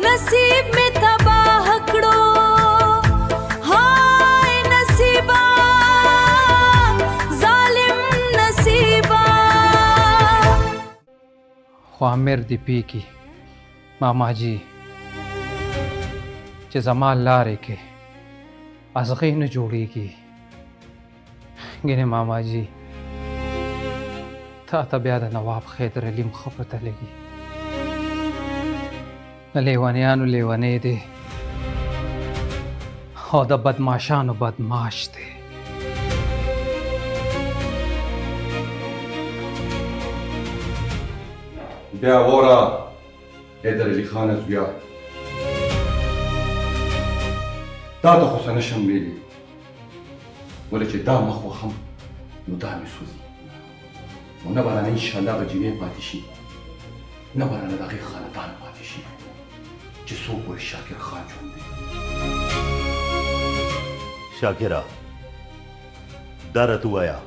नसीब में तबाह कड़ो हाय नसीबा जालिम नसीबा। خوامر دی پیکی ماما جی چې زما لارې کې ازغې نه جوړېږي. ګینې ماما جی تا ته بیا د نواب حیدر علي ښه پته لګي. د لیونیانو لیونی دی او د بدماشانو بدماش دی. بیا وره حیدر علي خانه زویا، تا ته خو څه نشم ویلی، ولې چې دا مخ وخم نو دا مې سوځي، نو نه به رانه انشاءالله هغه جینۍ پاتې شي، نه به رانه د هغې خاندان پاتې شي چې څو پورې شاکر خان ژوند دی. شاکره دا راته ووایه،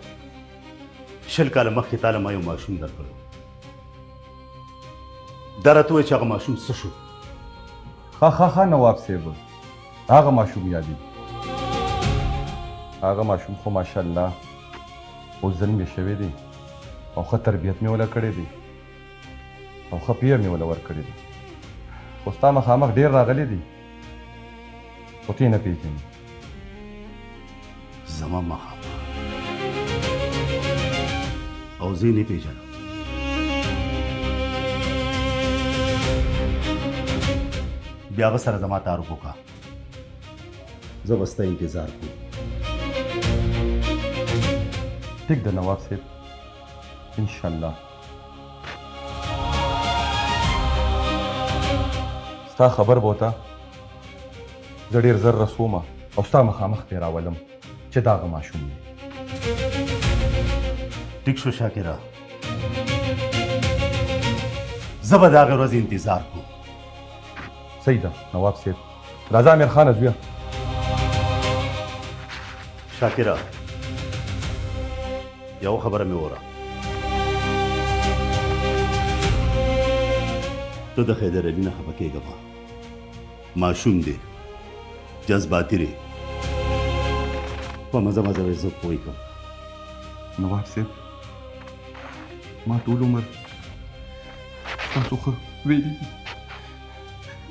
20 کاله مخکې تا له ما یو ماشوم درکړی، دا راته ووایه چې هغه ماشوم څه شو؟ ښه نواب صاحب، هغه ماشوم یادي، هغه ماشوم خو ماشاءالله اوس ځلمې شوی دی او ښه تربیت مې وله کړی دی او ښه پیر مې وله ورکړی دی، خو ستا مخامخ ډېر راغلی دی خو ته یې نه پېژنې. زما مخامخ او زه یې نه پېژنم. بیا هغه سره زما تعارف وکړه، زه به ستا انتظار کوم. ټیک ده نواب صاحب، انشاءالله. ستا خبر به وته زه ډېر زر رسومه او ستا مخامخ پرې راولم چې دا هغه ماشوم دی. ټیک شو شاکره، زه به د هغې ورځې انتظار کوم. صحیح ده نواب صاحب، راځه امیر خانه زویه. شاکره یو خبره مې وره، ته د حیدر علي نه خفه کېږه مه، ماشوم دی، جذباتي دی، په مزه مزه به یې زه پوه کړم. نواب صاحب ما ټول عمر تاسو خو ویلي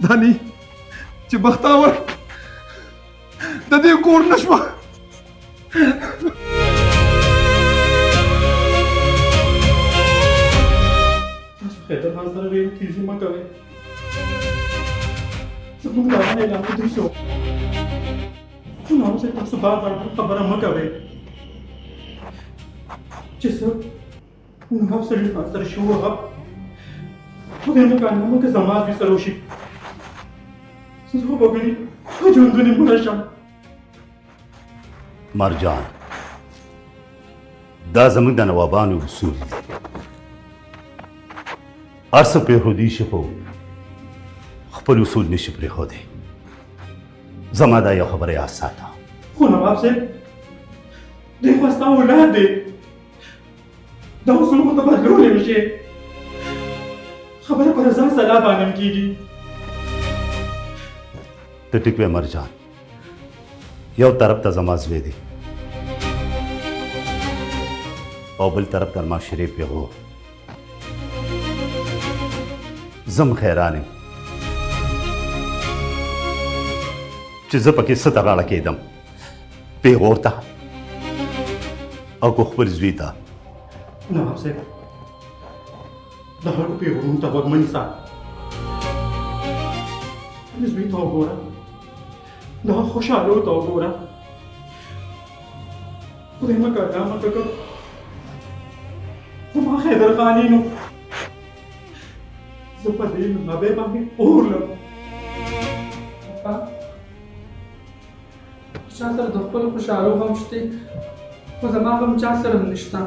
دا نه چې بختاور د دې کور نه شوه. تاسو حیدر خان سره ډېر تیزي مه کوئ، زموږ د هغه اعلان ودرې شو. نواب صاحب تاسو بار بار خبره مه کوئ چې څه نواب سړي خان سره شو، هغه خدای نه کارنامه که زما دوی سره وشي، زه خو به ګنې په ژوندونې مړه شم. مرجان دا زموږ د نوابانو اصول دي، هر څه پرېښودی شي خو خپل اصول نشي پرېښودی. زما دا یو خبره یاد ساته. خو نواب صاحب دی خو ستا اولاد دی، دا اصول خو ته بدلولی نه شي، خبره په رضا سلا باندې کېږي. ته ټیک وې مرجان، یو طرف ته زما زوی دی او بل طرف ته ما شریف پیغور، زم خیران یم چې زه پکې څه ته غاړه کېدم، پیغور ته او کو خپل زوی ته. نواب صاحب د هغو پیغورونو ته غوږ مه نیسه، زوی ته وګوره، د هغه خوشحالو ته وګوره، خدای مه کړه دا مه کړه زما حیدر خاني نو زه په دې منابع باندې اور لرم. چا سره د خپلو خوشحالو غم شته خو زما غم چا سره هم نشته.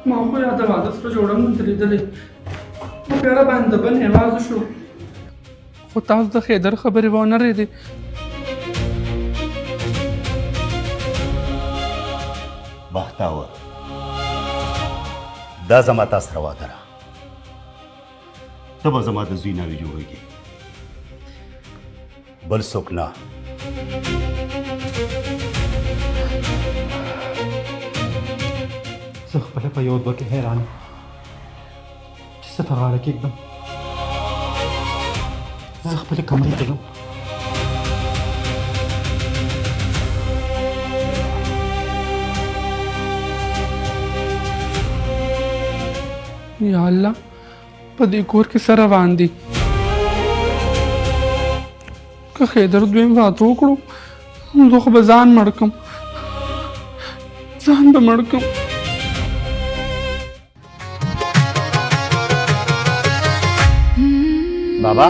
ما خو یا د واده سره جوړه نه ده لیدلې، په پیره باندې د بل هېواد شو، خو تاسو د حیدر خبرې ونه ریدې. بختاور دا زما تا سره واده ده، ته به زما د زوی ناوې جوړېږي بل څوک نه. زه خپله په یو دوه کې حیران یم چې څه ته غاړه کېږدم. زه خپلې کمرې ته ځم. یا الله په دې کور کې څه روان دي؟ که خیدر دویم واده وکړو زه خو به ځان مړ کړم، ځان به مړ کړم. بابا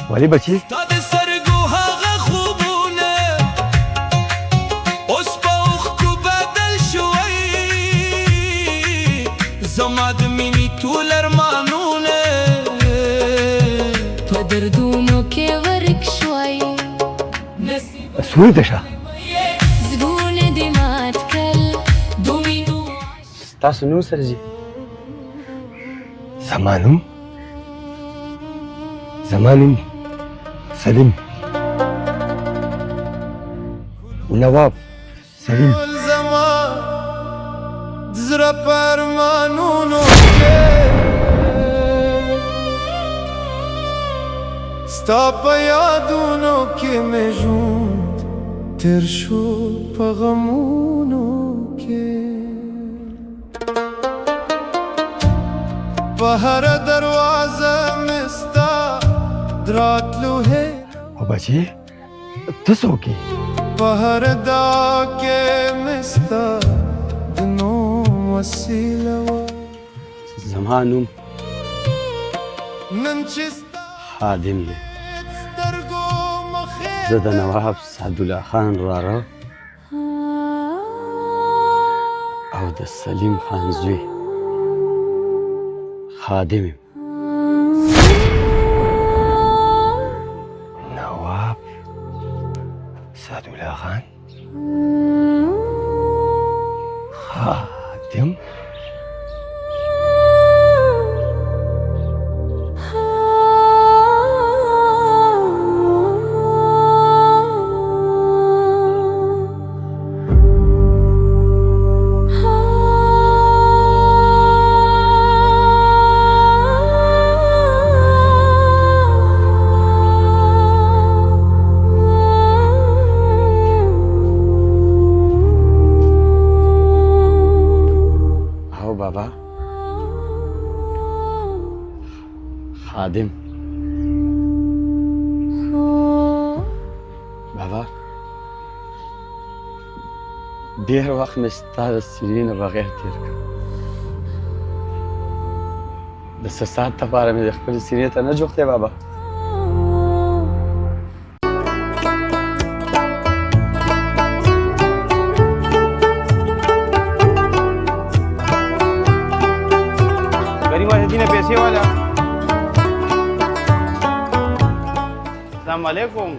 ولی بچی سوی دشه ستاسو نوم سره ځي؟ زما نوم سلیم نواب سلیم. زړه پرمانونو ستا په یادونو کې مې ژوند تیر شو په غمونو کې په هره دروازه مې ستا دراتلو هې او بچی ته څوک یې؟ په هر دا کې مې ستا د نوم وسیله وه زما نوم نن چې ستا خادم دی. سترګو مخې زه د نواب سعدالله خان وراره او د سلیم خان زوی خادم یم. نواب سعدالله خان خادم. بابا خادم بابا ډېر وخت مې ستا د سیرې نه بغیر تېر کړ. د څه ساعت دپاره مې د خپلې سیرې ته نه جوختی بابا. पैसे वाला अस्सलाम वालेकुम।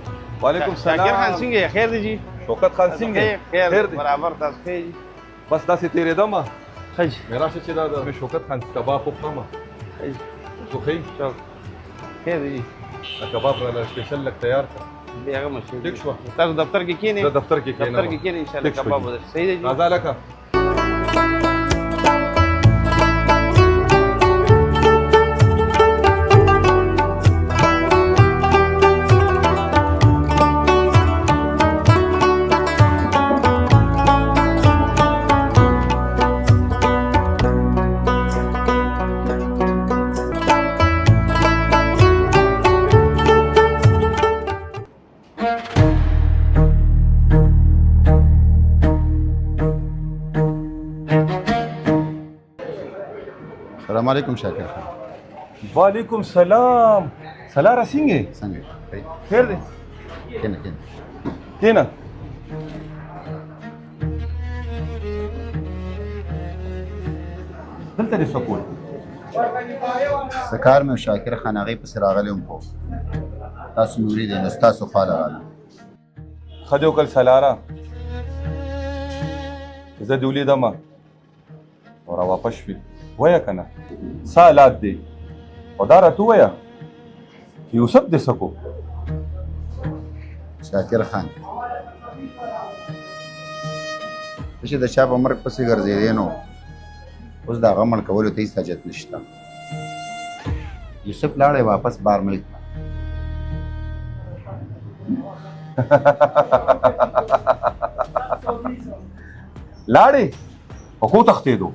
वालेकुम सलाम। शाकिर खान सिंह है, खैर जी? शौकत खान सिंह है, खैर खैर दी। बराबर तास खैर जी। बस داسې تېرېدم خج مې راشه چې دا د شوکت خان کباب وخورم. تو ښه یې؟ خیر دی. دا کباب راله سپېشل لږ تیار کړه. بیا هغه مشهور ټیک شوه. تاسو دفتر کې کښېنئ. زه دفتر کې کښېنم. دفتر کې کښېنئ انشاءالله ټیک شوه کباب جی. به درشي. صحیح دی جی؟ راځه لکه السلام علیکم شاکر خان. वालेकुम सलाम सलारा सिंह है څنګه خیر دی کینه کېنه دلته دې څه کول سکار مې شاکر خان هغې پسې راغلی وم خو تاسو مې ولیدی نو ستاسو خواله راغلم ښه دې وکړل سلاره زه دې ولیدمه او را واپس شوې وایه که نه څه حالات دی او دا راته ووایه چې یوسف دې څه کو شاکر خان ته چې د چا په مرګ پسې ګرځېدې نو اوس د هغه مړ کولو ته هېڅ حاجت نشته یوسف لاړی واپس بار ملک ته لاړې او کو تښتېدو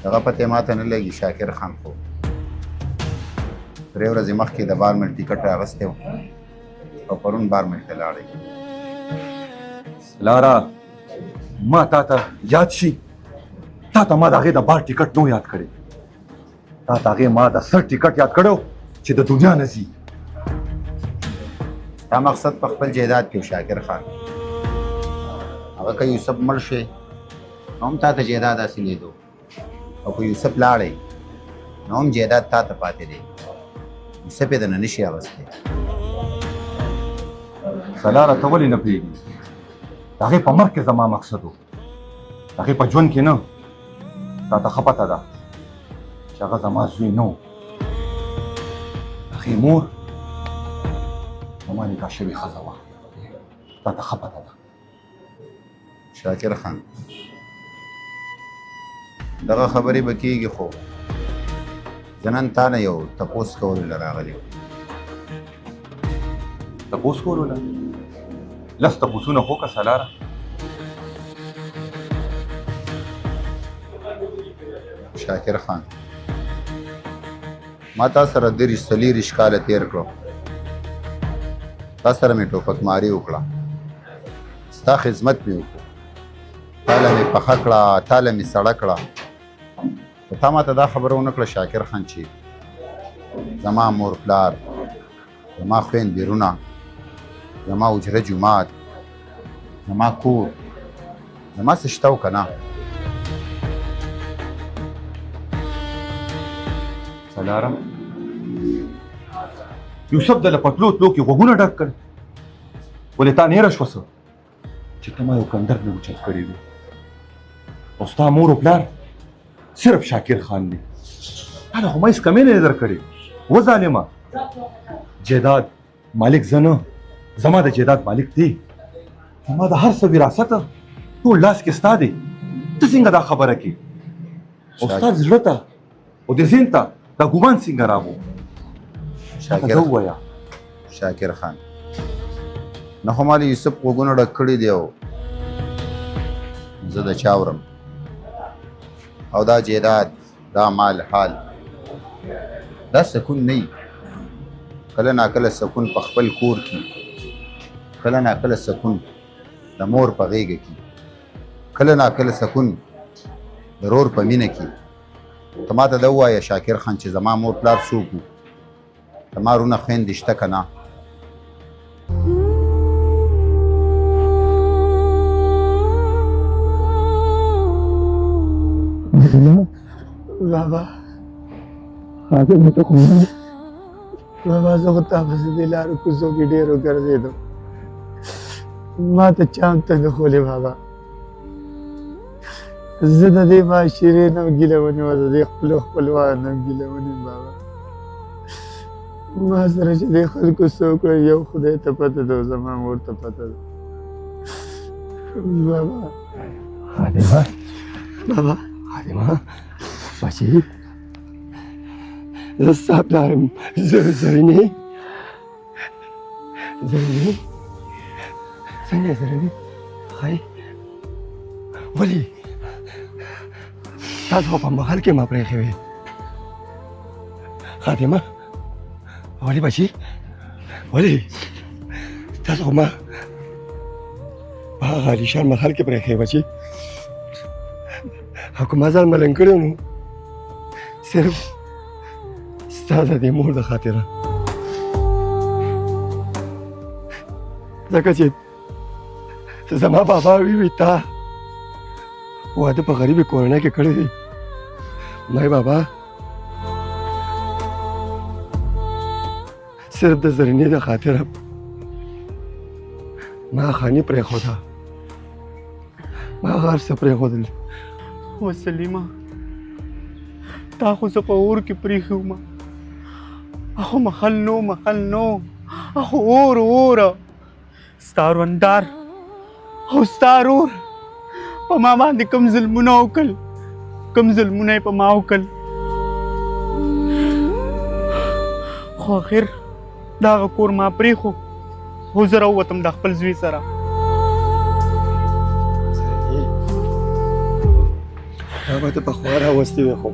هغه پته ماته نه لګي شاکر خان خو درې ورځې مخکې د بار ملک ټیکټ راغستی و او پرون بار ملک ته لاړی لارا ما تا ته یاد شي تا ته ما د هغې د بار ټیکټ نو یاد کړی تا ته هغې ما د سر ټیکټ یاد کړی چې د دنیا نه ځي دا مقصد په خپل جایداد کې و شاکر خان هغه که یوسف مړ شوی نو هم تا ته جایداد حاصلېدو او که یوسف لاړی نو هم جایداد تا ته پاتې دی یوسف یې دنه نشي اغوستی سلاره ته ولې نه پرېږدي د هغې په مرګ کې زما مقصد و د هغې په ژوند کې نه تا ته ښه پته ده چې هغه زما زوی نه و د هغې مور زما نکاح شوې ښځه وه تا ته ښه پته ده شاکر خان دغه خبرې به کېږي خو زه نن تا نه یو تپوس کولو له راغلی وم تپوس کولو له لس تپوسونه خو که سلاره شاکر خان ما تا سره دېرش څلېرویشت کاله تېر کړو تا سره مې ټوپکماري وکړه ستا خدمت مې وکړو تاله مې پخه کړه تاله مې سړه کړه خو تا ماته دا خبره ونه کړه شاکر خان چې زما مور پلار زما خویند بیرونه زما اجره جومات زما کور زما څه شته و که نه سلاره یوسف د له پتلو تلو کې غوږونه ډک کړ ولې تا نیره شوه څه چې ته ما یو کندر مې اوچت کړی دی او ستا مور و پلار صرف شاکر خان دی تا له خو ما هېڅ کمې نه در کړې و ظالمه جیداد مالک زه نه زما د جیداد مالک دی زما د هر څه وراثت ټول لاس کې ستا دی ته څنګه دا خبره کې او ستا زړه ته او د ذهن ته دا ګمان څنګه راغو شاکر خان نه خو ما له یوسف غوږونه ډک کړي دي او زه د چا اورم او دا جیداد دا مال حال دا سکون نه وي کله ناکله سکون په خپل کور کې کله ناکله سکون د مور په غېږه کې کله ناکله سکون د رور په مینه کې ته ما ته دا ووایه شاکر خان چې زما مور پلار څوک وو زما رونه خویندې شته که نه بابا خاطر مې ته خو بابا زه خو تا پسې دې لارو کوڅو کې ډېرو ګرځېدم ما ته چا هم ته نه خولې بابا زه د دې معاشرې نه هم ګیله ونیمه د دې خپلو خپلوانو نه هم ګیله ونیم بابا ما سره چې دې خلکو څه وکړل یو خدای ته پته ده او زما مور ته پته ده بابا خادمه بابا خادمه بچی زه ستا پلار یم زرینې څنګه زرینې ښایي ولې تاسو خو په محل کې ما پرېښې وې خادمه ولې بچي ولې تاسو خو ما په هغه عالیشان محل کې پرېښې بچي او که ما ځان ملنګ کړی نو صرف ستا د دې مور د خاطره ځکه چې زما بابا وی تا واده په غریبې کورنۍ کې کړی دی مای بابا صرف د زرینې د خاطره ما خاني پرېښوده ما هر څه پرېښودل و سلیمه تا خو زه په اور کې پرېښی وم اخو محل نو اخو اوره ستا روندار او ستا رور په ما باندې کوم ظلمونه وکړل کوم ظلمونه یې په ما وکړل خو اخر دغه کور ما پرېښو خو زه راووتم د خپل زوی سره دا به ته پخوا راوستې وې خو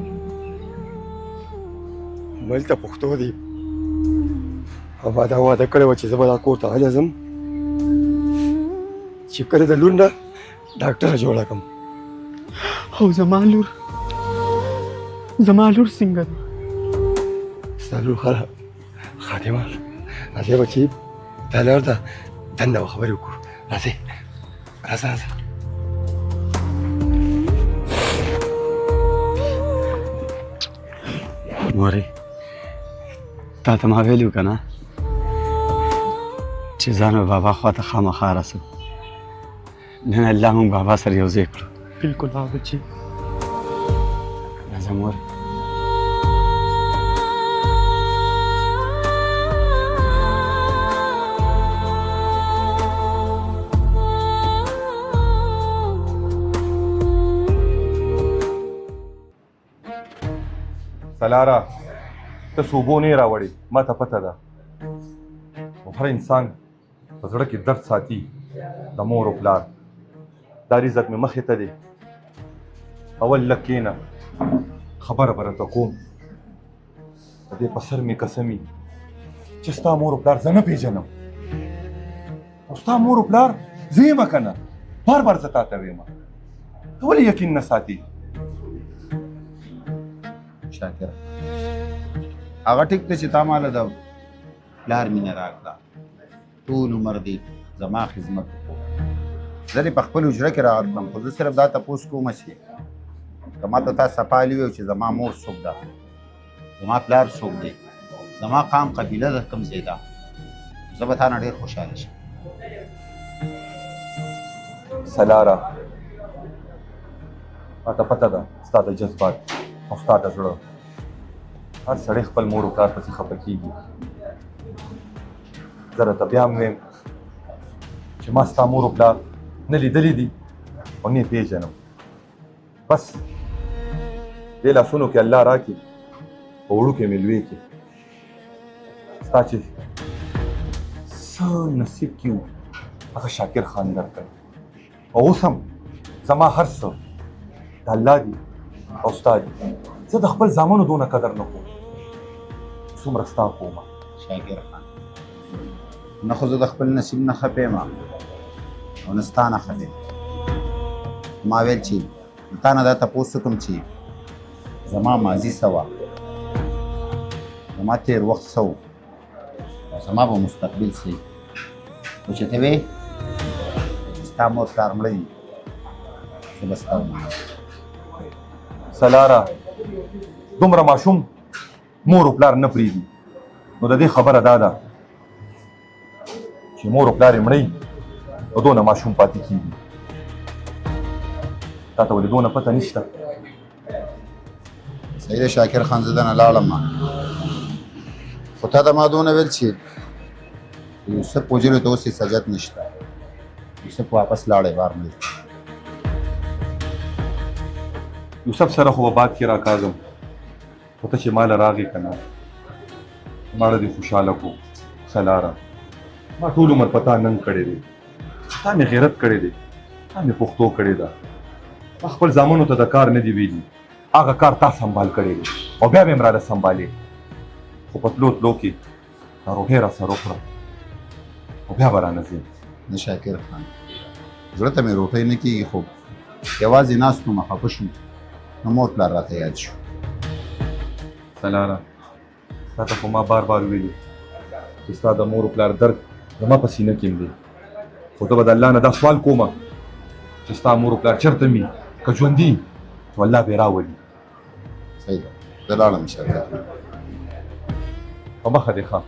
ملته پښتو دی او ما دا واده کړی وه چې زه به دا کور ته هلته ځم چې کله د لور نه ډاکټره جوړه کړم او زما لور څنګه ده ستا لور ښه ده خادمه راځئ بچي دا لار ده دنده به خبرې وکړو راځئ راځه مورې تا ته ما ویلي وو که نه چې ځان به بابا خوا ته خامخا رسو نن الله مونږ بابا سره یو ځای کړو بالکل ها بچي راځه مورې سلاره ته صوبو نه راوړې ما ته پته ده خو هر انسان په زړه کې درد ساتي د مور او پلار دا رزق مې مخې ته دی اول لږ کښېنه خبره به راته کوم د دې په سر مې قسمي چې ستا مور او پلار زه نه پېژنم او ستا مور او پلار زه یم که نه بار بار زه تا ته ویم ته ولې یقین نه ساتي شاکر هغه ټیک ته چې تا ماله د پلار مینه راکړه ټول عمر دې زما خدمت وکړو زه دې په خپل حجره کې راغلم خو زه صرف دا تپوس کوم چې که ماته تا صفالي وي چې زما مور څوک ده زما پلار څوک دی زما قام قبیله د کوم ځای ده زه به تا نه ډېر خوشحاله شم سلاره ما ته پته ده ستا د جذبات او ستا د زړه هر سړی خپل مور او پلار پسې خفه کېږي زه راته بیا هم ویم چې ما ستا مور او پلار نه لیدلي دي او نه یې پېژنم بس دې لاسونو کې الله راکړي په وړو کې مې لوی کړي ستا چې څه نصیب کې و هغه شاکر خان درکړ او اوس هم زما هر څه د الله دي او ستا دي زه د خپل زامنو دونه قدر نه کوم څومره ستا کوم شاکر خان نه خو زه د خپل نصیب نه خفه یم او نه ستا نه خفه ما ویل چې تا نه دا تپوس وکړم چې زما ماضي څه وه زما تېر وخت څه و او زما به مستقبل څه وي خو چې ته وې چې ستا مور پلار مړه دي زه به ستا ومنم سلاره دومره ماشوم مور او پلار نه پرېږدي نو د دې خبره دا ده چې مور او پلار یې مړی نو دونه ماشوم پاتې کېږي تا ته ولې دونه پته نشته صحیح ده شاکر خان زه دنه لاړم خو تا ته ما دونه ویل چې یوسف وجلو ته اوس یې سجت نشته یوسف واپس لاړی بار ملک یوسف سره خو به باد کې راکاږم خو ته چې ماله راغې که نه ماړه دې خوشحاله کړو سلاره ما ټول عمر په تا ننګ کړی دی تا مې غیرت کړی دی تا مې پښتو کړې ده ما خپل زامنو ته د کار نه دی ویلي هغه کار تا سنبال کړی دی او بیا به یې راله سنبالې خو په تلو تلو کې ناروغۍ راسره وکړه او بیا به رانه ځې نه شاکر خان زړه ته مې روټۍ نه کېږي خو یوازې ناست وم خفه شوم نو مور پلار راته یاد شو سلاره تا ته خو ما بار بار ویلي چې ستا د مور و پلار درد زما په سینه کې دی خو زه به د الله نه دا سوال کومه چې ستا مور و پلار چېرته وي که ژوندي نو الله به یې راولي صحیح ده زه لاړم انشاءالله په مخه دې ښه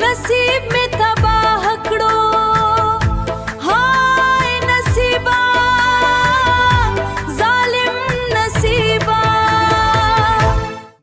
नसीब में था